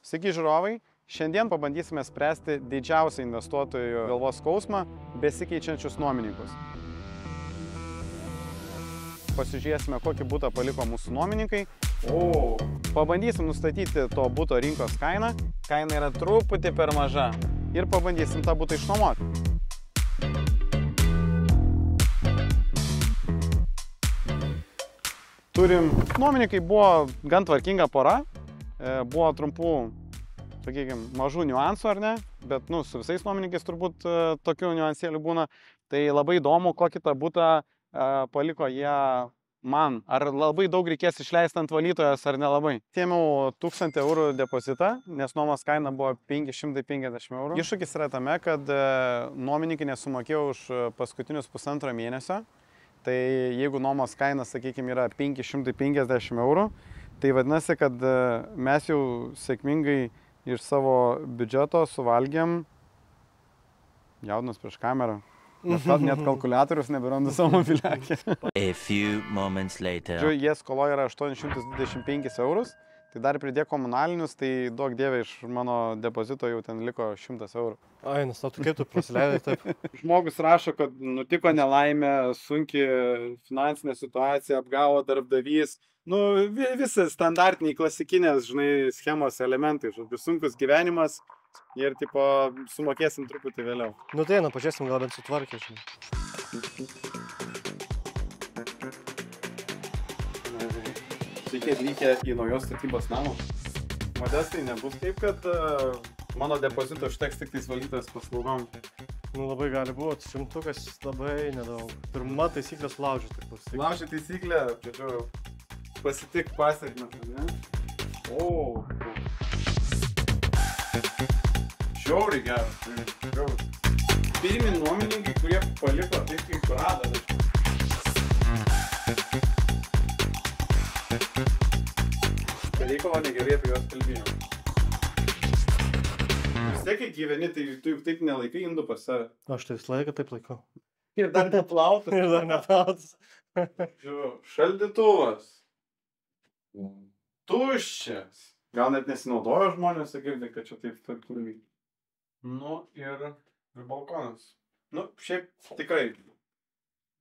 Sveiki žiūrovai, šiandien pabandysime spręsti didžiausią investuotojų galvos skausmą – besikeičiančius nuomininkus. Pasižiūrėsime, kokį butą paliko mūsų nuomininkai. Pabandysim nustatyti to buto rinkos kainą. Kaina yra truputį per maža. Ir pabandysim tą butą išnuomoti. Nuomininkai buvo gan tvarkinga pora. Buvo trumpų, sakykime, mažų niuansų, ar ne? Bet, su visais nuomininkais turbūt tokių niuansėlių būna. Tai labai įdomu, kokį tą butą paliko jie man. Ar labai daug reikės išleisti ant valytojos, ar nelabai. Tėmiau 1000 eurų depozitą, nes nuomos kaina buvo 550 eurų. Iššūkis yra tame, kad nuomininkai nesumokėjo už paskutinius pusantro mėnesio. Tai jeigu nuomos kaina, sakykime, yra 550 eurų, tai vadinasi, kad mes jau sėkmingai iš savo biudžeto suvalgėm, jaudinas prieš kamerą, net kalkuliatorius neberandu savo mobiliakį. Jie skoloje yra 825 eurus, tai dar pridėk komunalinius, tai duok dievė iš mano depozito jau ten liko 100 eurų. Ai, tu kaip tu prasileidai taip? Žmogus rašo, kad nutiko nelaimė, sunki finansinė situacija, apgavo darbdavys. Visi standartiniai klasikinės, schemos elementai, sunkus gyvenimas ir, sumokėsim truputį vėliau. Pažiūrėsim, gal bent sutvarkė, Sveiki atvykę į naujos statybos namą. Modestai, nebus taip, kad mano depozito užteks tik tais valytojas paslaugom. Labai gali būti, 100 labai nedaug. Pirma taisyklė sulaužė, taip bus. Laužė taisyklę, pasitik pasiekmes, ne? Žiauriai geras. Pirmi nuomininkai, kurie paliko taip, kaip rado. Reikalo negerai apie juos kalbėjom. Vis tiek, kai gyveni, tai tu juk taip nelaikai indų pas save. Aš tai visą laiką taip laikau. Ir dar neplautas. Šaldytuvas. Tuščias. Gal net nesinaudojo žmonės, sakyti, kad čia taip turi. Ir balkonas. Šiaip tikrai.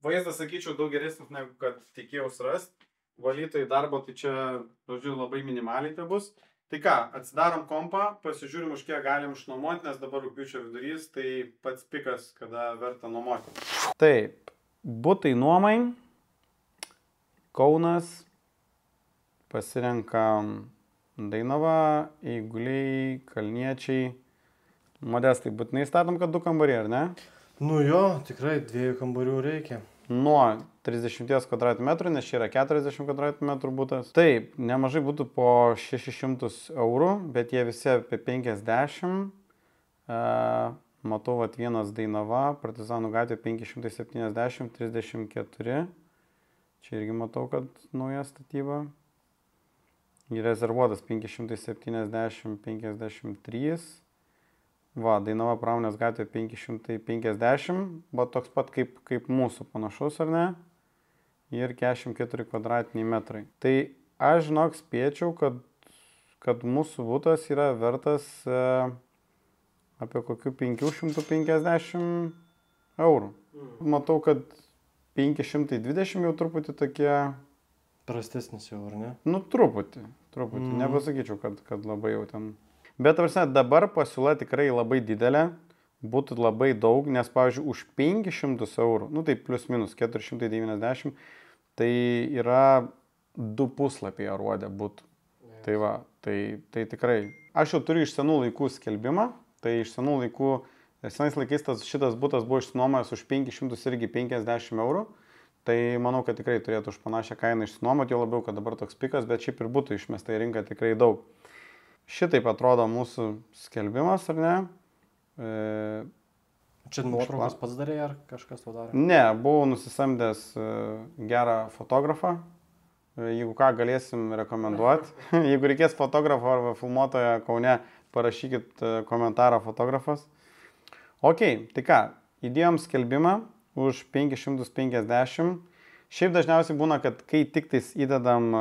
Vaizdas, sakyčiau, daug geresnis, negu kad tikėjau surasti. Valytojai darbo, tai čia, labai minimaliai tai bus. Tai ką, atsidarom kompą, pasižiūrim, už kiek galim išnuomoti, nes dabar rugpjūčio vidurys, tai pats pikas, kada verta nuomoti. Taip, butai nuomai, Kaunas, pasirenkam Dainava, Eiguliai, Kalniečiai. Modestai, būtinai statom, kad 2 kambariai, ar ne? Jo, tikrai 2 kambarių reikia. Nuo 30 m², nes čia yra 40 m² butas. Taip, nemažai būtų po 600 eurų, bet jie visi apie 50. Matau, vienas Dainava, Partizanų gatvė 570, 34. Čia irgi matau, kad nauja statyba. Rezervuotas 570, 53. Dainava Pramonės gatvė 550, buvo toks pat kaip mūsų panašus, ar ne? Ir 44 m². Tai aš, spėčiau, kad mūsų butas yra vertas apie kokių 550 eurų. Matau, kad 520 jau truputį tokie... Prastesnis jau, ar ne? Truputį. Nepasakyčiau, kad labai jau ten... Bet dabar pasiūla tikrai labai didelė, būtų labai daug, nes, pavyzdžiui, už 500 eurų, tai plius minus 490, tai yra 2 puslapiai aruodė būtų. Tai tikrai. Aš jau turiu iš senų laikų skelbimą, tai iš senų laikų, senais laikais šitas butas buvo išsinuomojas už 500 irgi 50 eurų, tai manau, kad tikrai turėtų už panašią kainą išsinuomoti, jo labiau, kad dabar toks pikas, bet šiaip ir būtų išmesta į rinką tikrai daug. Šitaip atrodo mūsų skelbimas, ar ne? Čia nuotraukas pats darė, ar kažkas to darė? Ne, buvau nusisamdęs gerą fotografą. Jeigu ką, galėsim rekomenduoti. Jeigu reikės fotografo arba filmuotojo Kaune, parašykit komentarą fotografas. Ok, tai ką, įdėjom skelbimą už 550. Šiaip dažniausiai būna, kad kai tik tais įdedam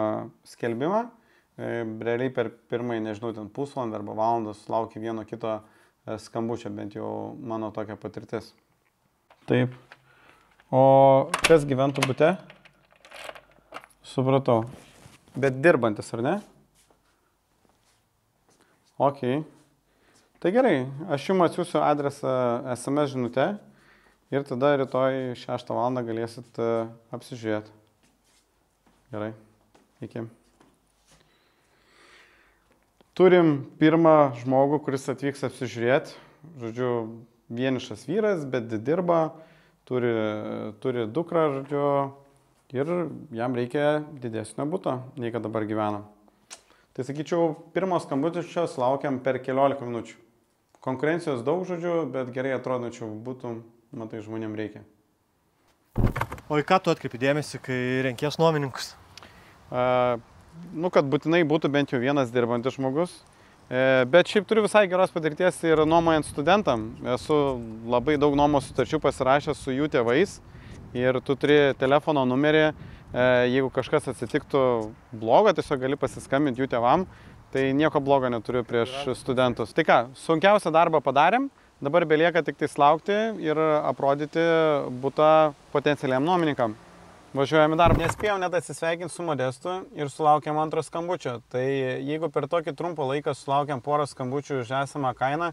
skelbimą, realiai per pirmąjį, nežinau, ten pusvalandį arba valandas lauki vieno kito skambučio, bent jau mano tokia patirtis. Taip. O kas gyventų bute? Supratau. Bet dirbantis, ar ne? Ok. Tai gerai, aš jums atsiųsiu adresą SMS žinute ir tada rytoj 6 val. Galėsit apsižiūrėti. Gerai. Iki. Turim pirmą žmogų, kuris atvyks apsižiūrėti. Žodžiu, vienišas vyras, bet dirba, turi dukrą, žodžiu, ir jam reikia didesnio buto, nei kad dabar gyvena. Tai sakyčiau, pirmos skambučios laukiam per 15 minučių. Konkurencijos daug, žodžiu, bet gerai atrodančių būtų, matai, žmonėm reikia. O į ką tu atkreipi dėmesį, kai renkies nuomininkus? Kad būtinai būtų bent jau vienas dirbantis žmogus. Bet šiaip turiu visai geros patirties ir nuomojant studentam. Esu labai daug nuomos sutarčių pasirašęs su jų tėvais ir tu turi telefono numerį. Jeigu kažkas atsitiktų blogo, tiesiog gali pasiskambinti jų tėvam. Tai nieko blogo neturiu prieš studentus. Tai ką, sunkiausią darbą padarėm, dabar belieka tik tais laukti ir aprodyti butą potencialiam nuomininkam. Važiuojame darbą. Nespėjom net atsisveikinti su Modestu ir sulaukėm antro skambučio. Tai jeigu per tokį trumpą laiką sulaukėm porą skambučių už esamą kainą,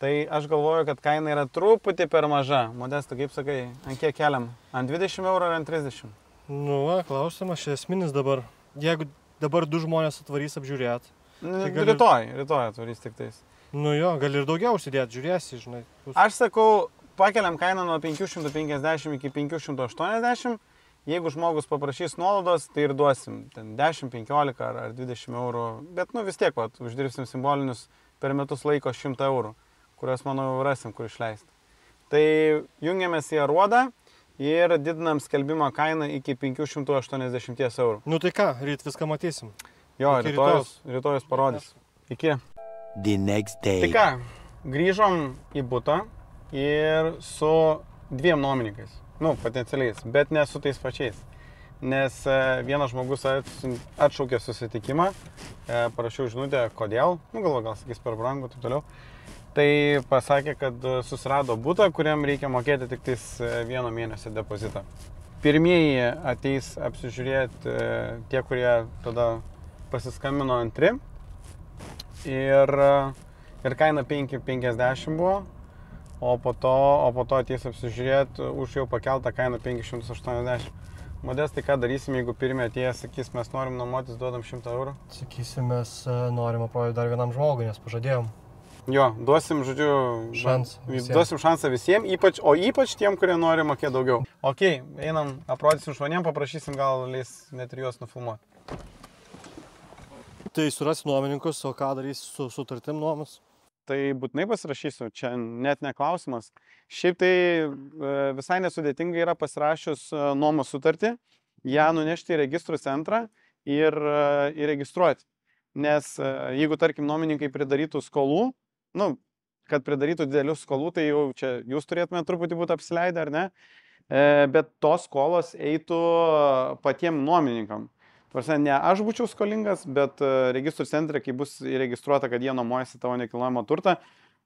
tai aš galvoju, kad kaina yra truputį per maža. Modestu, kaip sakai, ant kiek keliam? Ant 20 eurų ar ant 30? Nu, klausimas, čia esminis dabar. Jeigu dabar 2 žmonės atvarys apžiūrėt. Tai rytoj atvarys tik tais. Nu jo, gali ir daugiau užsidėti, žiūrėsi, žinai. Aš sakau, pakeliam kainą nuo 550 iki 580. Jeigu žmogus paprašys nuolaidos, tai ir duosim ten 10, 15 ar 20 eurų, bet vis tiek, uždirbsim simbolinius per metus laiko 100 eurų, kuriuos, manau, rasim, kur išleisti. Tai jungiamės į Aruodą ir didinam skelbimo kainą iki 580 eurų. Nu tai ką, ryt viską matysim. Jo, rytojus parodys. Iki. Tai ką, grįžom į butą ir su 2 nuomininkais. Potencialiais, bet ne su tais pačiais. Nes vienas žmogus atšaukė susitikimą, parašiau žinutę, kodėl, gal sakys per brangu, taip toliau. Tai pasakė, kad susirado butą, kuriam reikia mokėti tik tais 1 mėnesio depozitą. Pirmieji ateis apsižiūrėti tie, kurie tada pasiskambino antri. Ir kaina 5,50 buvo. O po to ateis apsižiūrėti už jau pakeltą kainą 580. Modestai, ką darysim, jeigu pirmie atėjęs sakys, mes norim nuomotis, duodam 100 eurų? Sakysim, mes norim aprodyti dar vienam žmogui, nes pažadėjom. Jo, duosim, žodžiu, duosim šansą visiems, o ypač tiem, kurie nori mokėti daugiau. Ok, einam, aprodysim žmonėm, paprašysim, gal leis net ir juos nufilmuoti. Tai surasi nuomininkus, o ką darys su sutartim nuomas? Tai būtinai pasirašysiu, čia net neklausimas. Šiaip tai visai nesudėtingai yra pasirašius nuomos sutartį, ją nunešti į registrų centrą ir įregistruoti. Nes jeigu, tarkim, nuomininkai pridarytų skolų, kad pridarytų didelių skolų, tai jau čia jūs turėtume truputį būti apsileidę, ar ne? Bet tos skolos eitų patiem nuomininkam. Ne aš būčiau skolingas, bet registrų centre, kai bus įregistruota, kad jie nuomojasi tavo nekilnojamą turtą,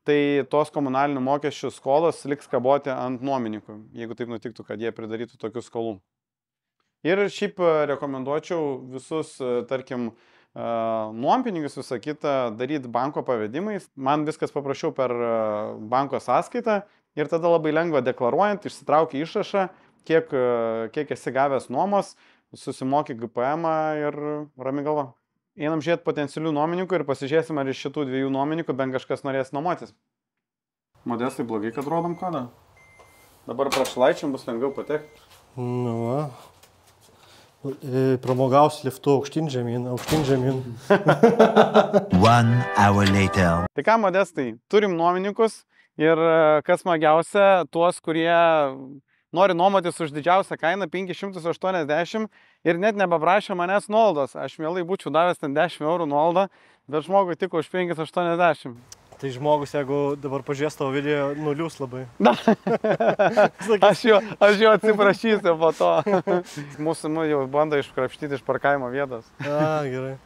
tai tos komunalinių mokesčių skolos liks kaboti ant nuomininkų, jeigu taip nutiktų, kad jie pridarytų tokių skolų. Ir šiaip rekomenduočiau visus, tarkim, nuompinigus visą kitą daryti banko pavedimais. Man viskas paprašiau per banko sąskaitą ir tada labai lengva deklaruojant, išsitrauki išrašą, kiek esi gavęs nuomos, susimoki GPM ir rami galva. Einam žiūrėti potencialių nuomininkų ir pasižiūrėsim, ar iš šitų 2 nuomininkų bent kažkas norės nuomotis. Modestai, blogai, kad rodom kodą. Dabar prašalaičiam bus lengviau patekti. Pramogaus liftu aukštyn žemyn. 1 hour later. Tai ką, Modestai, turim nuomininkus ir kas smagiausia, tuos, kurie nori nuomotis už didžiausią kainą 580 ir net nepaprašė manęs nuolaidos. Aš mielai būčiau davęs ten 10 eurų nuolaidą, bet žmogui tik už 580. Tai žmogus, jeigu dabar pažiūrės tavo video, nuliūs labai. Aš jo atsiprašysiu po to. Mūsų jau bando iškrapštyti iš parkavimo vietos. Gerai.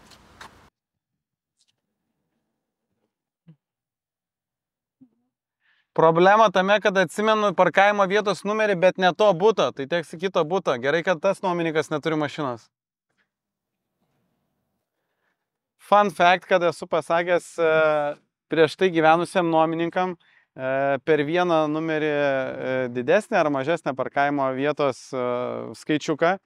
Problema tame, kad atsimenu parkavimo vietos numerį, bet ne to buto, tai teks kito buto. Gerai, kad tas nuomininkas neturi mašinos. Fun fact, kad esu pasakęs prieš tai gyvenusiam nuomininkam per vieną numerį didesnį ar mažesnę parkavimo vietos skaičiuką.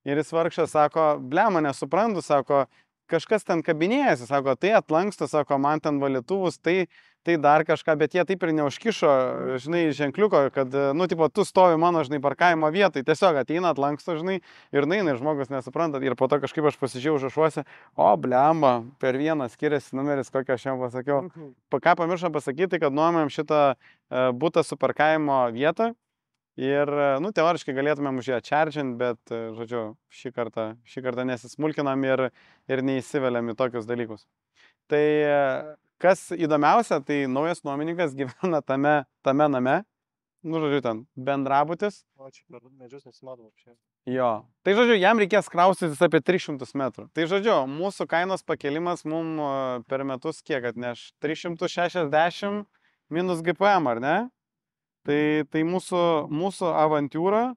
Ir jis vargšas sako, blema, nesuprantu, sako, kažkas ten kabinėjasi, sako, tai atlanksto, sako, man ten valytuvus, tai dar kažką, bet jie taip ir neužkišo, žinai, ženkliuko, kad, nu, tipo, tu stovi mano, žinai, parkavimo vietai, tiesiog ateina, atlanksto, žinai, ir naina, ir žmogus nesupranta, ir po to kažkaip aš pasižiūrėjau užrašuose, o, blemba, per vieną skiriasi numeris, kokį aš jam pasakiau. Ką pamiršom pasakyti, kad nuomojam šitą butą su parkavimo vietą. Ir, nu, teoriškai galėtumėm už ją čerdžint, bet, žodžiu, šį kartą nesismulkinam ir neįsiveliam į tokius dalykus. Tai, kas įdomiausia, tai naujas nuomininkas gyvena tame name, nu, žodžiu, ten bendrabutis. O, čia per medžius nesimato apšiai. Jo. Tai, žodžiu, jam reikės kraustytis apie 300 metrų. Tai, žodžiu, mūsų kainos pakelimas mums per metus kiek atneš? 360 minus GPM, ar ne? Tai mūsų avantūra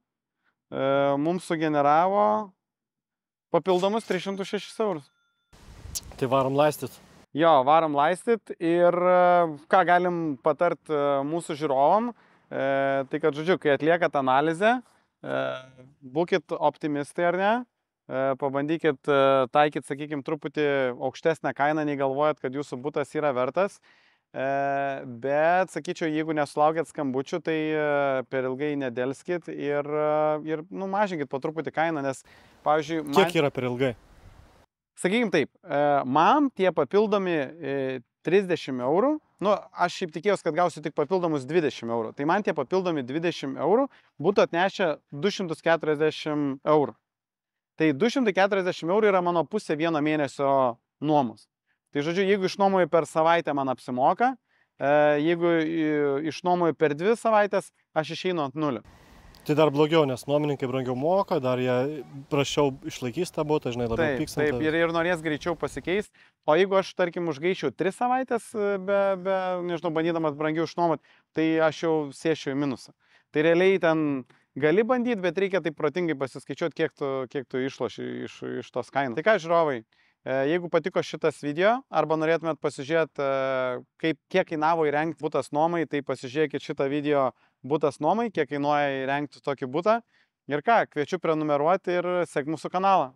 mums sugeneravo papildomus 306 eurus. Tai varom laistyt. Jo, varom laistyt ir ką galim patart mūsų žiūrovam, tai kad, žodžiu, kai atliekat analizę, būkit optimistai ar ne, pabandykit taikyti, sakykime, truputį aukštesnę kainą, nei galvojat, kad jūsų butas yra vertas. Bet, sakyčiau, jeigu nesulaukėt skambučių, tai per ilgai nedelskit ir nu, mažinkit po truputį kainą, nes, pavyzdžiui... Kiek yra per ilgai? Sakykim taip, man tie papildomi 30 eurų, nu, aš šiaip tikėjausi, kad gausiu tik papildomus 20 eurų, tai man tie papildomi 20 eurų būtų atnešę 240 eurų. Tai 240 eurų yra mano pusė vieno mėnesio nuomos. Tai, žodžiu, jeigu išnuomoju per savaitę, man apsimoka, jeigu išnuomoju per 2 savaitės, aš išeinu ant nulio. Tai dar blogiau, nes nuomininkai brangiau moka, dar jie prašiau išlaikys tą butą, žinai, labiau pykstant. Taip, ir norės greičiau pasikeisti. O jeigu aš, tarkim, užgaičiau 3 savaitės, nežinau, bandydamas brangiau išnuomoti, tai aš jau sėšiu į minusą. Tai realiai ten gali bandyti, bet reikia taip protingai pasiskaičiuoti, kiek tu išloši iš tos kainos. Tai ką, žiūrovai? Jeigu patiko šitas video, arba norėtumėt pasižiūrėti, kiek kainavo įrengti butas nuomai, tai pasižiūrėkit šitą video butas nuomai, kiek kainuoja įrengti tokį butą. Ir ką, kviečiu prenumeruoti ir sek mūsų kanalą.